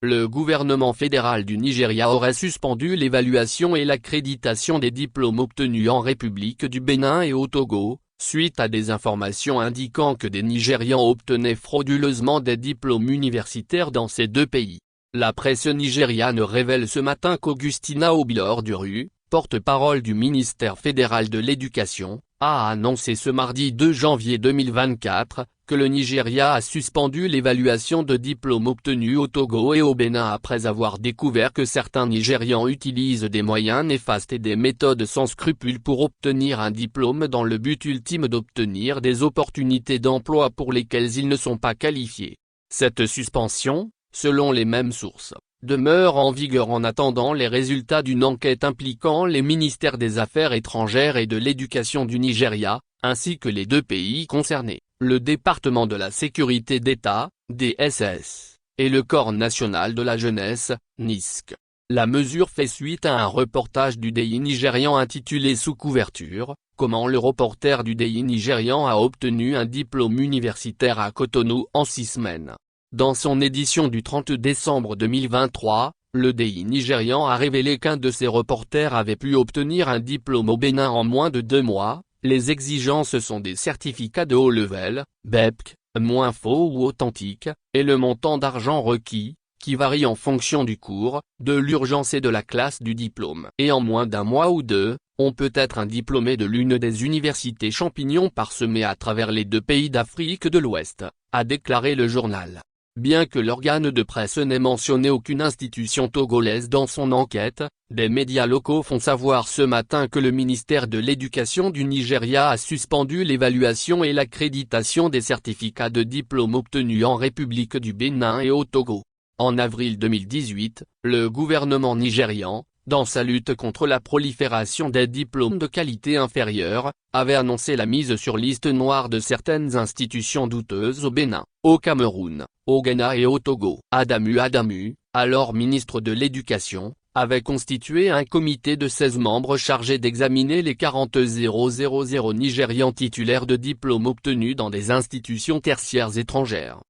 le gouvernement fédéral du Nigeria aurait suspendu l'évaluation et l'accréditation des diplômes obtenus en République du Bénin et au Togo, suite à des informations indiquant que des Nigérians obtenaient frauduleusement des diplômes universitaires dans ces deux pays. La presse nigériane révèle ce matin qu'Augustina Obilor-Duru, porte-parole du ministère fédéral de l'Éducation, a annoncé ce mardi 2 janvier 2024, que le Nigeria a suspendu l'évaluation de diplômes obtenus au Togo et au Bénin après avoir découvert que certains Nigérians utilisent des moyens néfastes et des méthodes sans scrupules pour obtenir un diplôme dans le but ultime d'obtenir des opportunités d'emploi pour lesquelles ils ne sont pas qualifiés. Cette suspension, selon les mêmes sources, demeure en vigueur en attendant les résultats d'une enquête impliquant les ministères des Affaires étrangères et de l'Éducation du Nigeria, ainsi que les deux pays concernés, le département de la sécurité d'État, DSS, et le Corps national de la jeunesse, NISC. La mesure fait suite à un reportage du DI nigérian intitulé Sous couverture, comment le reporter du DI nigérian a obtenu un diplôme universitaire à Cotonou en 6 semaines. Dans son édition du 30 décembre 2023, le DI nigérian a révélé qu'un de ses reporters avait pu obtenir un diplôme au Bénin en moins de 2 mois. Les exigences sont des certificats de haut level, BEPC, moins faux ou authentiques, et le montant d'argent requis, qui varie en fonction du cours, de l'urgence et de la classe du diplôme. Et en moins d'1 mois ou 2, on peut être un diplômé de l'une des universités champignons parsemées à travers les 2 pays d'Afrique de l'Ouest, a déclaré le journal. Bien que l'organe de presse n'ait mentionné aucune institution togolaise dans son enquête, des médias locaux font savoir ce matin que le ministère de l'Éducation du Nigeria a suspendu l'évaluation et l'accréditation des certificats de diplôme obtenus en République du Bénin et au Togo. En avril 2018, le gouvernement nigérian, dans sa lutte contre la prolifération des diplômes de qualité inférieure, avait annoncé la mise sur liste noire de certaines institutions douteuses au Bénin, au Cameroun, au Ghana et au Togo. Adamu, alors ministre de l'Éducation, avait constitué un comité de 16 membres chargé d'examiner les 40 000 Nigérians titulaires de diplômes obtenus dans des institutions tertiaires étrangères.